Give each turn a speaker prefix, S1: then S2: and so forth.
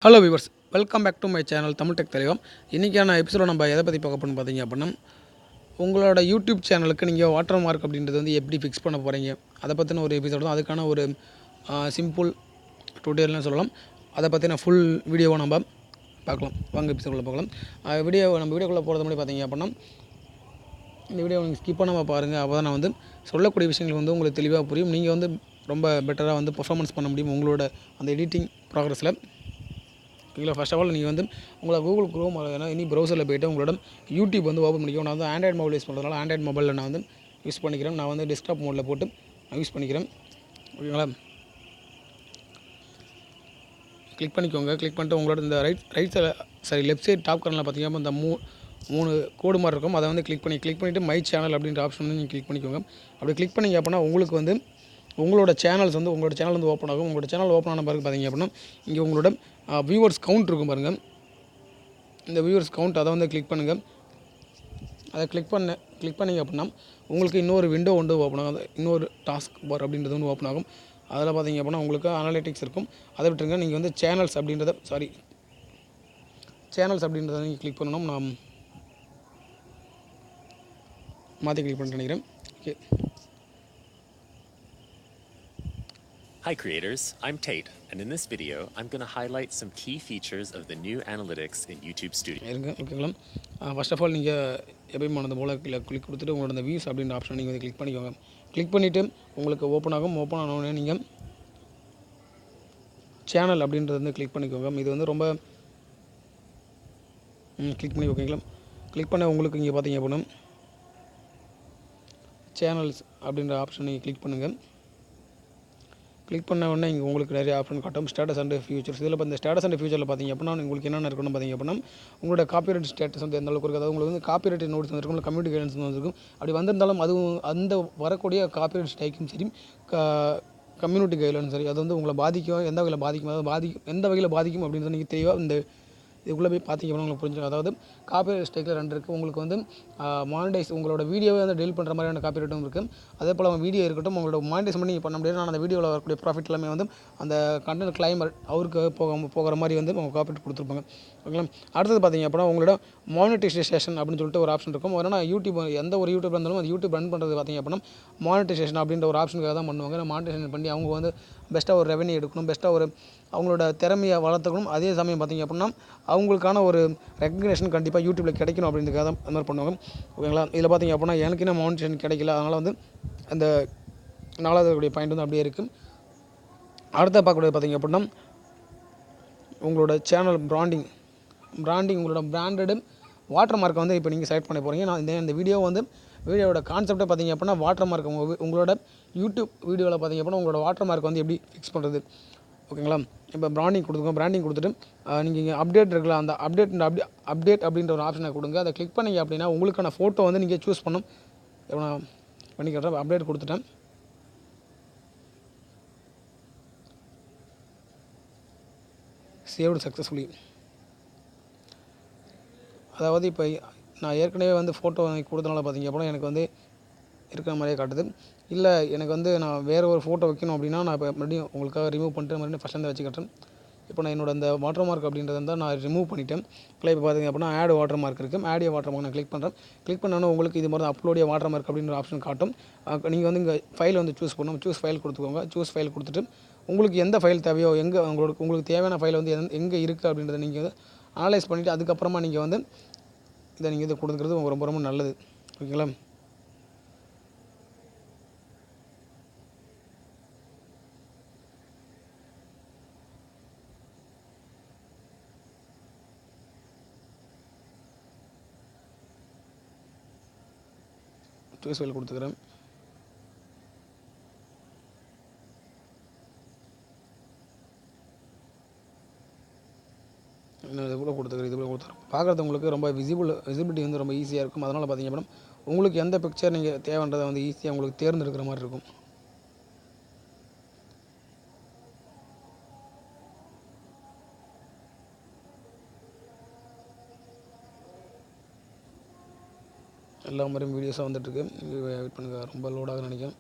S1: Hello viewers, welcome back to my channel Tamil tech Thalaivam. இன்றைக்கான episode நம்ம எதை பற்றி பார்க்க போகிறோம்னு பார்த்தீங்க அப்படின்னா, உங்களோட யூடியூப் சேனலுக்கு நீங்கள் வாட்டர் மார்க் அப்படின்றது வந்து எப்படி ஃபிக்ஸ் பண்ண போகிறீங்க, அதை பற்றின ஒரு எபிசோடு தான். அதுக்கான ஒரு சிம்பிள் டுட்டோரியல்னு சொல்லலாம். அதை பற்றின ஃபுல் வீடியோவை நம்ம பார்க்கலாம். வாங்க எபிசோடில் பார்க்கலாம். வீடியோக்குள்ளே போகிறது முன்னாடி பார்த்தீங்க அப்படின்னா, இந்த வீடியோ நீங்கள் ஸ்கிப் பண்ணாமல் பாருங்கள். அப்போ தான் நான் வந்து சொல்லக்கூடிய விஷயங்கள் வந்து உங்களுக்கு தெளிவாக புரியும். நீங்கள் வந்து ரொம்ப பெட்டராக வந்து பர்ஃபார்மன்ஸ் பண்ண முடியும் உங்களோட அந்த எடிட்டிங் ப்ராக்ரஸில். ஓகேங்களா? ஃபர்ஸ்ட் ஆஃப் ஆல் நீங்கள் வந்து உங்களை கூகுள் குரோம் இனி ப்ரௌசரில் போய்ட்டு உங்களோட யூடியூப் வந்து ஓப்பன் பண்ணிக்கோ. நான் வந்து ஆண்ட்ராய்டு மொபைல் யூஸ் பண்ணுறதுனால ஆண்ட்ராய்டு மொபைலில் நான் வந்து யூஸ் பண்ணிக்கிறேன். நான் வந்து டெஸ்க்டாப் மோடில் போட்டு நான் யூஸ் பண்ணிக்கிறேன். ஓகேங்களா? கிளிக் பண்ணிக்கோங்க. கிளிக் பண்ணிட்டு உங்களோட இந்த லெஃப்ட் சைடு டாப் கார்னரில் பார்த்தீங்கன்னா இந்த மூணு கோடு மாதிரி இருக்கும். அதை வந்து கிளிக் பண்ணிவிட்டு மை சேனல் அப்படின்ற ஆப்ஷன் வந்து நீங்கள் கிளிக் பண்ணிக்கோங்க. அப்படி கிளிக் பண்ணிங்க அப்படின்னா உங்களுக்கு வந்து உங்களோட சேனல் வந்து ஓப்பன் ஆகும். உங்களோட சேனல் ஓப்பன் ஆன பிறகு பார்த்தீங்க அப்படின்னா இங்கே உங்களோட வியூவர்ஸ் கவுண்ட் இருக்கும் பாருங்கள். இந்த வியூவர்ஸ் கவுண்ட் அதை வந்து கிளிக் பண்ணுங்கள். அதை கிளிக் பண்ணிங்க அப்படின்னா உங்களுக்கு இன்னொரு விண்டோ வந்து ஓப்பன் ஆகும். இன்னொரு டாஸ்க் பார் அப்படின்றது வந்து ஓப்பன் ஆகும். அதில் பார்த்தீங்க அப்படின்னா உங்களுக்கு அனலிட்டிக்ஸ் இருக்கும். அதை விட்டுருங்க. நீங்கள் வந்து சேனல்ஸ் அப்படின்றத நீங்கள் கிளிக் பண்ணணும். நான் மாற்றி கிளிக் பண்ணிட்டு நினைக்கிறேன். Okay.
S2: Hi creators, I'm Tate, and in this video, I'm going to highlight some key features of the new analytics in YouTube Studio.
S1: ஓகேங்களா? ஃபர்ஸ்ட் ஆஃப் ஆல் நீங்கள் எப்பயும் அந்த போல் கிளிக் கொடுத்துட்டு உங்களோட அந்த வியூஸ் அப்படின்ற ஆப்ஷனை நீங்கள் வந்து கிளிக் பண்ணிக்கோங்க. கிளிக் பண்ணிவிட்டு உங்களுக்கு ஓப்பன் ஆகும். ஓப்பன் ஆனோடனே நீங்கள் சேனல் அப்படின்றது வந்து கிளிக் பண்ணிக்கோங்க. இது வந்து ரொம்ப கிளிக் பண்ணி ஓகேங்களா? கிளிக் பண்ண உங்களுக்கு இங்கே பார்த்தீங்க அப்படின்னா சேனல்ஸ் அப்படின்ற ஆப்ஷன் நீங்கள் கிளிக் பண்ணுங்கள். கிளிக் பண்ண உடனே இங்கே உங்களுக்கு நிறைய ஆப்ஷன் காட்டும். Status and futures. இதில் இப்போ இந்த ஸ்டேட்டஸ் அண்ட் ஃபியூச்சரில் பார்த்தீங்க அப்படின்னா உங்களுக்கு என்னென்ன இருக்கணும் பார்த்தீங்க அப்படின்னா உங்களோட காப்பிரைட் ஸ்டேட்டஸ் வந்து எந்த அளவுக்கு இருக்குது. அதாவது உங்களுக்கு வந்து காப்பிரைட் நோட்ஸ் வந்துருக்கும், கம்யூனிட்டி கைடன்ஸ் வந்துருக்கும். அப்படி வந்திருந்தாலும் அதுவும் அந்த வரக்கூடிய காப்பிரைட் ஸ்ட்ரைக்கும் சரி, கம்யூனிட்டி கைட்லைன்ஸ் சரி, அது வந்து உங்களை பாதிக்கும், எந்த வகையில் பாதிக்கும், எந்த வகையில் பாதிக்கும் அப்படின்றத நீங்கள் தெளிவாக இந்த இதுக்குள்ளே போய் பார்த்தீங்க அப்படின்னா உங்களுக்கு புரிஞ்சிடும். அதாவது காப்பிரைட் ஸ்ட்ரைக்கில் 2 இருக்குது. உங்களுக்கு வந்து மானிடைஸ் உங்களோட வீடியோவை வந்து டெலிட் பண்ணுற மாதிரியான காப்பிரைட்டும் இருக்குது. அதே போல் அவங்க வீடியோ இருக்கட்டும், உங்களோட மானிடைஸ் பண்ணி நீங்கள் பண்ண முடியாது. ஆனால் அந்த வீடியோவில் வரக்கூடிய ப்ராஃபிட் எல்லாமே வந்து அந்த கண்டென்ட் கிளைமர் அவருக்கு போகிற மாதிரி வந்து அவங்க காப்பிரைட் கொடுத்துருப்பாங்க. ஓகேங்களா? அடுத்தது பார்த்தீங்க அப்படின்னா உங்களோட மானிட்டைசேஷன் அப்படின்னு சொல்லிட்டு ஒரு ஆப்ஷன் இருக்கும். ஏன்னா எந்த ஒரு யூடியூப் இருந்தாலும் அது யூடியூப் ரன் பண்ணுறது பார்த்தீங்க அப்படின்னா மானிட்டைசேஷன் அப்படின்ற ஒரு ஆப்ஷனுக்காக தான் பண்ணுவாங்க. மானிட்டைசேஷன் பண்ணி அவங்க வந்து பெஸ்ட்டாக ஒரு ரெவன்யூ எடுக்கணும், பெஸ்ட்டாக ஒரு அவங்களோட திறமையை வளர்த்துக்கணும். அதே சமயம் பார்த்தீங்க அப்படின்னா அவங்களுக்கான ஒரு ரெகக்னேஷன் கண்டிப்பாக யூடியூப்பில் கிடைக்கணும் அப்படின்றதுக்காக தான் அந்த மாதிரி பண்ணுவாங்க. ஓகேங்களா? இதில் பார்த்தீங்க அப்படின்னா எனக்கு இன்னும் மானிட்டைசேஷன் கிடைக்கல. அதனால் வந்து அந்த 4வது பாயிண்ட் வந்து அப்படியே இருக்குது. அடுத்த பார்க்கக்கூடியது பார்த்தீங்க அப்படின்னா உங்களோட சேனல் பிராண்டிங் உங்களோட பிராண்டடு வாட்டர் மார்க்கை வந்து இப்போ நீங்கள் செலக்ட் பண்ண போகிறீங்க. நான் இந்த வீடியோவோட கான்செப்டை பார்த்தீங்க அப்படின்னா வாட்டர் மார்க் உங்களோட யூடியூப் வீடியோவில் பார்த்தீங்க அப்படின்னா உங்களோட வாட்டர் மார்க் வந்து எப்படி ஃபிக்ஸ் பண்ணுறது. ஓகேங்களா? இப்போ பிராண்டிங் கொடுத்துட்டு நீங்கள் இங்கே அப்டேட் இருக்குல்ல, அந்த அப்டேட் அப்படின்ற ஒரு ஆப்ஷனை கொடுங்க. அதை கிளிக் பண்ணிங்க அப்படின்னா உங்களுக்கான ஃபோட்டோ வந்து நீங்கள் சூஸ் பண்ணணும். இப்போ நான் பண்ணிக்கிறேன். அப்டேட் கொடுத்துட்டேன். Saved successfully. அதாவது இப்போ நான் ஏற்கனவே வந்து ஃபோட்டோ கொடுத்தனால பார்த்தீங்க அப்படின்னா எனக்கு வந்து இருக்கிற மாதிரியே காட்டுது. இல்லை எனக்கு வந்து நான் வேறு ஒரு ஃபோட்டோ வைக்கணும் அப்படின்னா நான் இப்போ மறுபடியும் உங்களுக்காக ரிமூவ் பண்ணிட்டு மறுபடியும் ஃபஸ்ட்லேருந்து வச்சுக்கிட்டேன். இப்போ நான் என்னோட அந்த வாட்டர் மார்க் அப்படின்றத தான் நான் ரிமூவ் பண்ணிட்டேன். இப்போ பார்த்தீங்க அப்படின்னா ஆட் வாட்டர் மார்க் இருக்குது. ஆட் வாட்டர் மார்க் நான் கிளிக் பண்ணுறேன். கிளிக் பண்ணோன்னா உங்களுக்கு இது மாதிரி தான் அப்லோட் வாட்டர் மார்க் அப்படின்ற ஆப்ஷன் காட்டும். நீங்கள் வந்து இங்கே ஃபைல் வந்து சூஸ் பண்ணணும். சூஸ் ஃபைல் கொடுத்துக்கோங்க. சூஸ் ஃபைல் கொடுத்துட்டு உங்களுக்கு எந்த ஃபைல் தேவையோ உங்களுக்கு தேவையான ஃபைல் வந்து எங்கே இருக்குது அப்படின்றத நீங்கள் வந்து அனலைஸ் பண்ணிவிட்டு அதுக்கப்புறமா நீங்கள் வந்து இதை கொடுக்குறது ரொம்ப ரொம்ப நல்லது. ஓகேங்களா? சூஸ் ஃபைல் கொடுத்துக்கிறேன். இது கூட கொடுத்துக்கிறேன். பார்க்குறது உங்களுக்கு ரொம்ப விசிபிலிட்டி வந்து ரொம்ப ஈஸியாக இருக்கும். அதனால் பார்த்தீங்க அப்படின்னா உங்களுக்கு எந்த பிக்சர் நீங்கள் தேவைன்றதை வந்து ஈஸியாக உங்களுக்கு தேர்ந்தெடுக்கிற மாதிரி இருக்கும். எல்லா மாதிரியும் வீடியோஸாக வந்துட்டுருக்கு. வெயிட் பண்ணுங்கள், ரொம்ப லோடாக நினைக்கிறேன்.